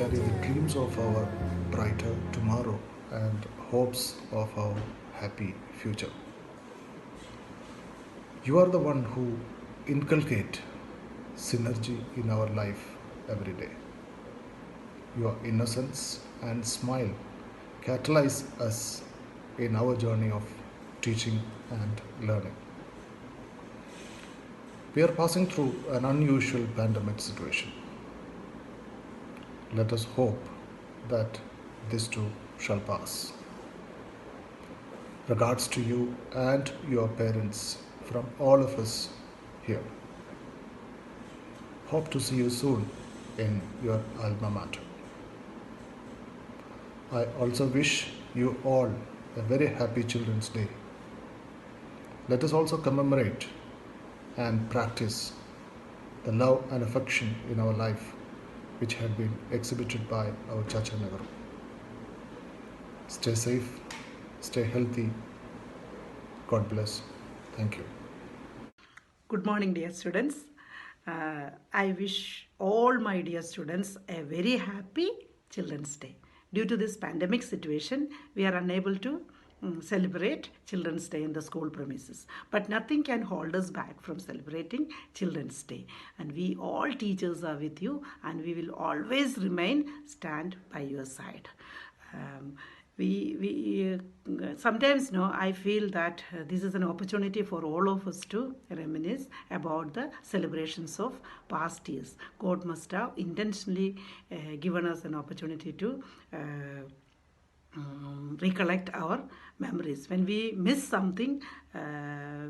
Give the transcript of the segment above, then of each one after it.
carry the dreams of our brighter tomorrow and hopes of our happy future. You are the one who inculcate synergy in our life every day. Your innocence and smile catalyze us in our journey of teaching and learning. We are passing through an unusual pandemic situation. Let us hope that this too shall pass. Regards to you and your parents from all of us here. Hope to see you soon in your alma mater. I also wish you all a very happy Children's Day. Let us also commemorate and practice the love and affection in our life which had been exhibited by our Chacha Nehru. Stay safe, stay healthy. God bless. Thank you. Good morning, dear students. I wish all my dear students a very happy Children's Day. Due to this pandemic situation, we are unable to celebrate Children's Day in the school premises. But nothing can hold us back from celebrating Children's Day. And we all teachers are with you, and we will always stand by your side. Sometimes I feel that this is an opportunity for all of us to reminisce about the celebrations of past years. God must have intentionally given us an opportunity to recollect our memories. When we miss something,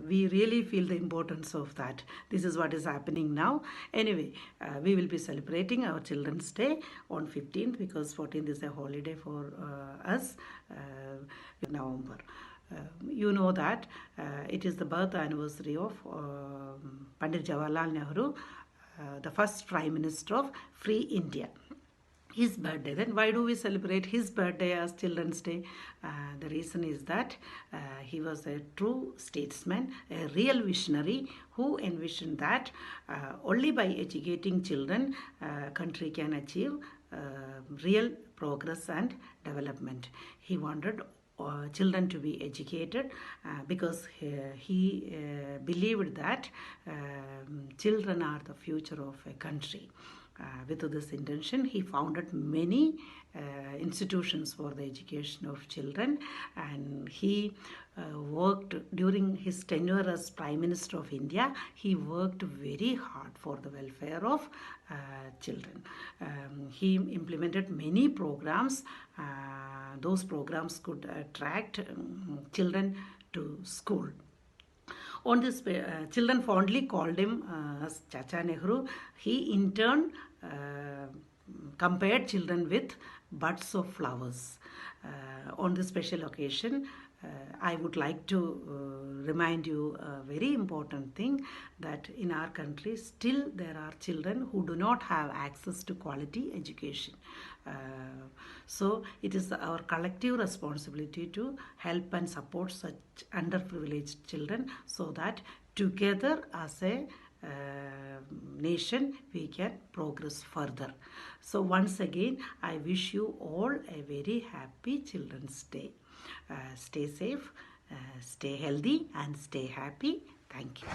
we really feel the importance of that. This is what is happening now. Anyway, we will be celebrating our Children's Day on 15th because 14th is a holiday for us in November. You know that it is the birth anniversary of Pandit Jawaharlal Nehru, the first Prime Minister of Free India. His birthday. Then why do we celebrate his birthday as Children's Day? The reason is that he was a true statesman, a real visionary who envisioned that only by educating children, country can achieve real progress and development. He wanted children to be educated because he believed that children are the future of a country. With this intention, he founded many institutions for the education of children, and he worked during his tenure as Prime Minister of India. He worked very hard for the welfare of children. He implemented many programs. Those programs could attract children to school. On this, children fondly called him as Chacha Nehru. He in turn compared children with buds of flowers. On this special occasion, I would like to remind you a very important thing, that in our country still there are children who do not have access to quality education. So it is our collective responsibility to help and support such underprivileged children so that together as a nation we can progress further. So once again, I wish you all a very happy Children's Day. Stay safe, stay healthy and stay happy. Thank you.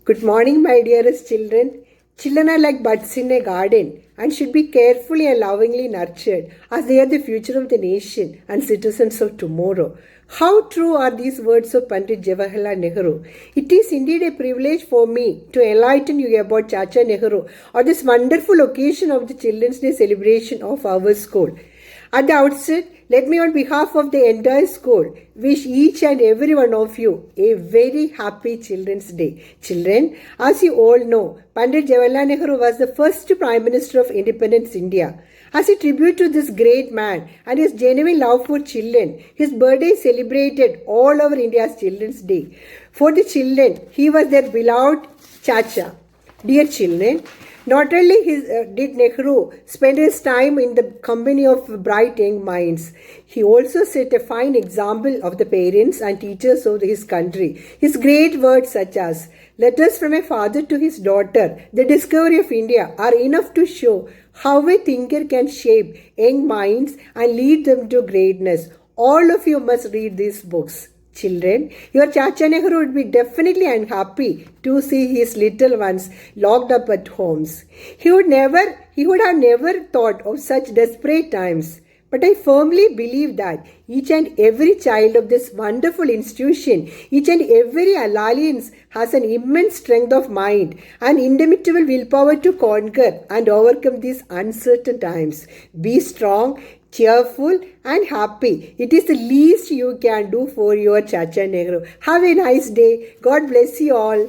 Good morning, my dearest children. Children are like buds in a garden and should be carefully and lovingly nurtured, as they are the future of the nation and citizens of tomorrow. How true are these words of Pandit Jawaharlal Nehru? It is indeed a privilege for me to enlighten you about Chacha Nehru on this wonderful occasion of the Children's Day celebration of our school. At the outset, let me on behalf of the entire school wish each and every one of you a very happy Children's Day. Children, as you all know, Pandit Jawaharlal Nehru was the first Prime Minister of Independence India. As a tribute to this great man and his genuine love for children, his birthday is celebrated all over India's Children's Day. For the children, he was their beloved Chacha. Dear children, Not only did Nehru spend his time in the company of bright young minds, he also set a fine example of the parents and teachers of his country. His great words such as "Letters from a father to his daughter, the discovery of India" are enough to show how a thinker can shape young minds and lead them to greatness. All of you must read these books. Children, your Chacha Nehru would be definitely unhappy to see his little ones locked up at homes. He would have never thought of such desperate times. But I firmly believe that each and every child of this wonderful institution, each and every alliance has an immense strength of mind and indomitable willpower to conquer and overcome these uncertain times. Be strong, cheerful and happy. It is the least you can do for your Chacha Nehru. Have a nice day. God bless you all.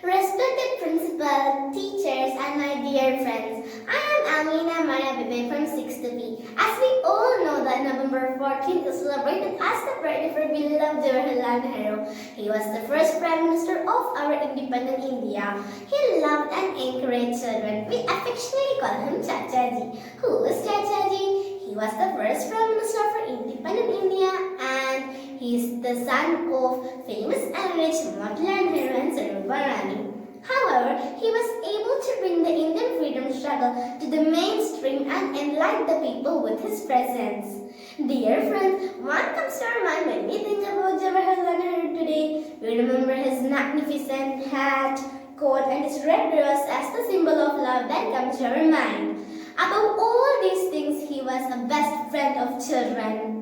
Respected principal, teachers, and my dear friends, I am Amina Maya Bibe from 6th B. As we all know that November 14th is celebrated as the birthday for beloved Jawaharlal Nehru. He was the first Prime Minister of our independent India. He loved and encouraged children. We affectionately call him Chachaji. Who is Chachaji? He was the first Prime Minister for independent India and he is the son of famous and rich Motilal Nehru and Sarojini Rani. However, he was able to bring the Indian freedom struggle to the mainstream and enlighten the people with his presence. Dear friends, what comes to our mind when we think about Jawaharlal Nehru today? We remember his magnificent hat, coat and his red rose as the symbol of love that comes to our mind. Above all these things, he was a best friend of children.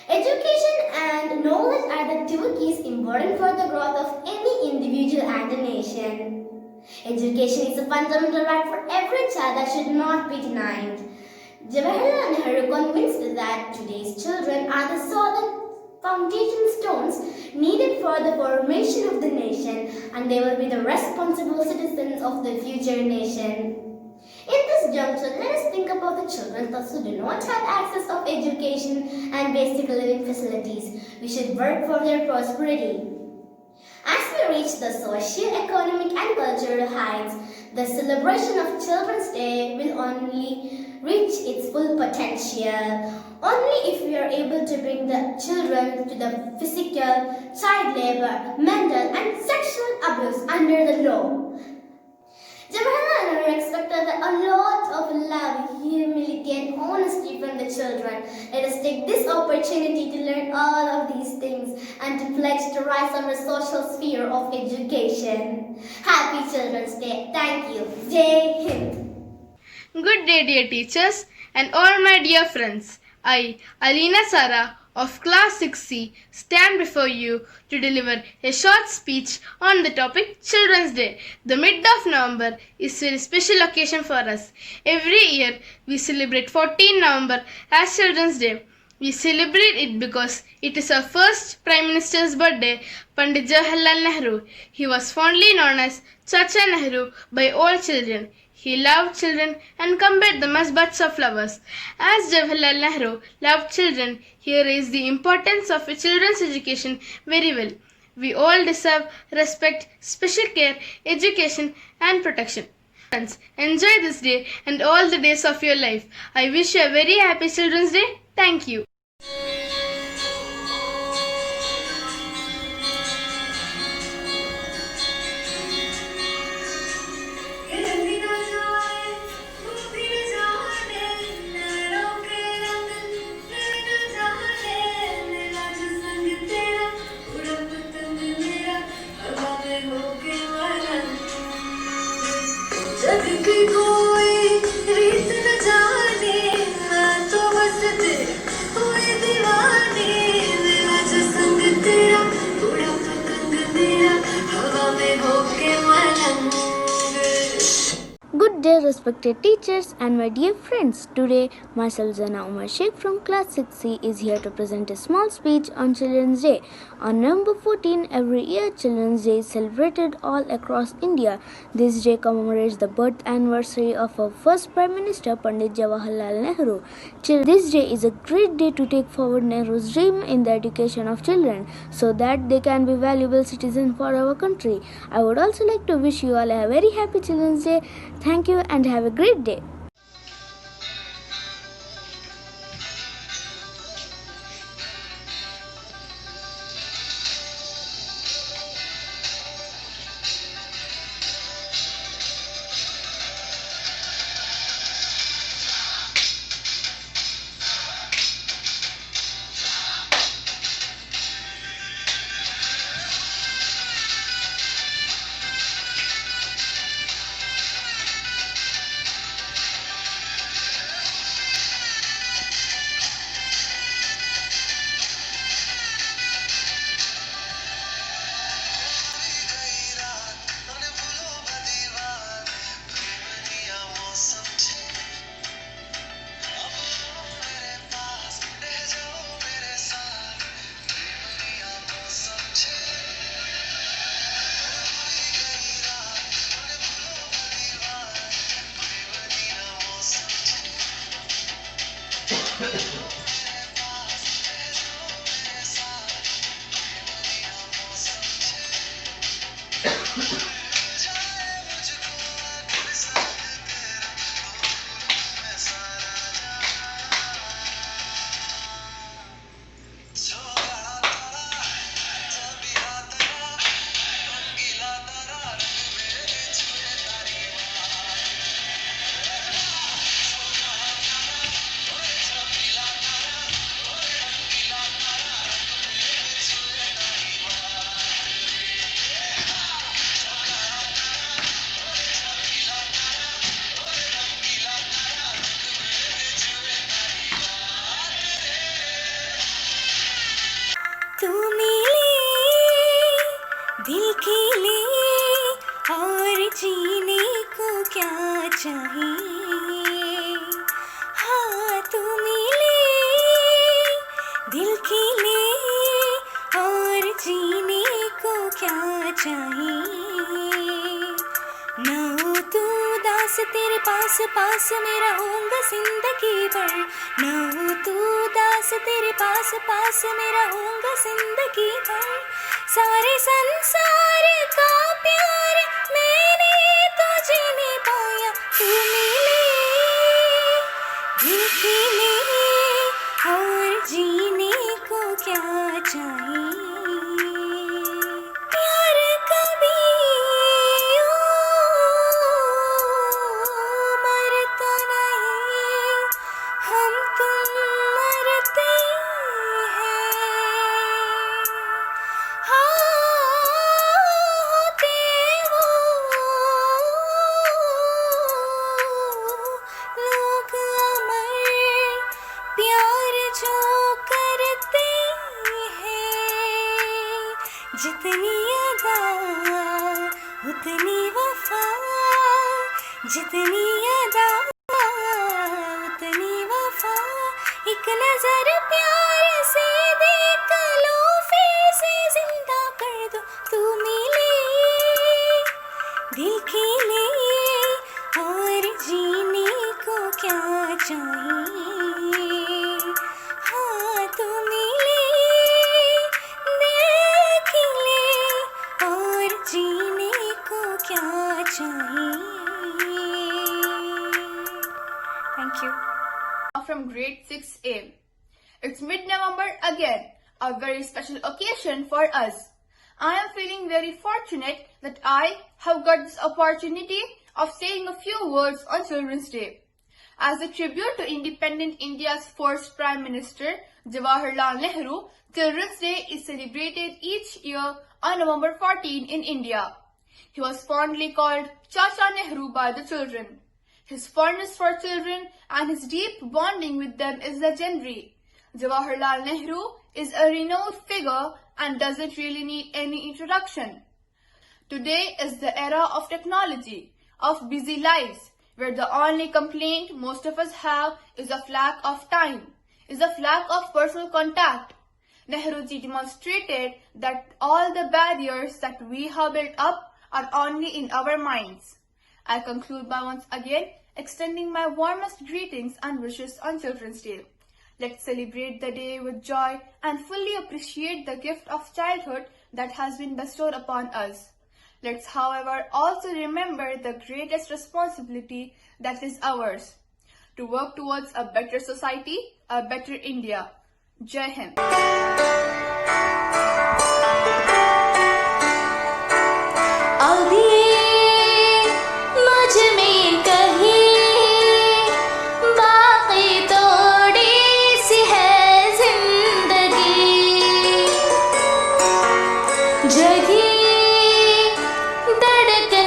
Education and knowledge are the two keys important for the growth of any individual and a nation. Education is a fundamental right for every child that should not be denied. Jawaharlal Nehru convinced that today's children are the solid foundation stones needed for the formation of the nation and they will be the responsible citizens of the future nation. In this juncture, let us think about the children who do not have access of education and basic living facilities. We should work for their prosperity. As we reach the socio-economic and cultural heights, the celebration of Children's Day will only reach its full potential. Only if we are able to bring the children to the physical, child labor, mental and sexual abuse under the law. Jawaharlal Nehru expected a lot of love, humility and honesty from the children. Let us take this opportunity to learn all of these things and to pledge to rise on the social sphere of education. Happy Children's Day. Thank you. Jai Hind. Good day, dear teachers and all my dear friends. I, Alina Sara of class 6C, stand before you to deliver a short speech on the topic Children's Day. The mid of November is a very special occasion for us. Every year we celebrate 14 November as Children's Day. We celebrate it because it is our first Prime Minister's birthday, Pandit Jawaharlal Nehru. He was fondly known as Chacha Nehru by all children. He loved children and compared them as buds of flowers. As Jawaharlal Nehru loved children, he raised the importance of children's education very well. We all deserve respect, special care, education, and protection. Friends, enjoy this day and all the days of your life. I wish you a very happy Children's Day. Thank you. जग की कोई रीत न जाने, मैं तो बस तेरे हुए दीवाने। मेरा जो संग तेरा उड़ा पतंग मेरा, हवा में होके मलंग। Good day, respected teachers and my dear friends. Today, myself Zana Umar Sheikh from class 6C is here to present a small speech on Children's Day. On November 14, every year Children's Day is celebrated all across India. This day commemorates the birth anniversary of our first Prime Minister Pandit Jawaharlal Nehru. This day is a great day to take forward Nehru's dream in the education of children so that they can be valuable citizens for our country. I would also like to wish you all a very happy Children's Day. Thank you and have a great day. तू मिले दिल के लिए और जीने को क्या चाहिए। हाँ तू मिले दिल के लिए और जीने को क्या चाहिए। ना हो तू दास तेरे पास पास मैं रहूँगा जिंदगी भर। ना हो तू दास तेरे पास पास मैं रहूँगा जिंदगी भर। सारे संसार का प्यार मैंने तुझे निभाया। तू मिले दिल के लिए और जीने को क्या चाहिए। प्यार कभी मरता नहीं, हम तुम मरते हैं। हाँ होते वो लोग अमर, प्यार जो करते हैं। जितनी अदा उतनी वफा, जितनी अदा उतनी वफा। एक नजर प्यार तू मिले दिल के लिए और जीने को क्या चाहिए। हाँ तू मिले दिल के लिए और जीने को क्या चाहिए। Thank you. From grade 6A. It's mid-November again, a very special occasion for us. I am feeling very fortunate that I have got this opportunity of saying a few words on Children's Day. As a tribute to independent India's first Prime Minister, Jawaharlal Nehru, Children's Day is celebrated each year on November 14 in India. He was fondly called Chacha Nehru by the children. His fondness for children and his deep bonding with them is legendary. Jawaharlal Nehru is a renowned figure and doesn't really need any introduction. Today is the era of technology, of busy lives, where the only complaint most of us have is a lack of time, is a lack of personal contact. Nehruji demonstrated that all the barriers that we have built up are only in our minds. I conclude by once again extending my warmest greetings and wishes on Children's Day. Let's celebrate the day with joy and fully appreciate the gift of childhood that has been bestowed upon us. Let's, however, also remember the greatest responsibility that is ours, to work towards a better society, a better India. Jai Hind. जगी धड़कन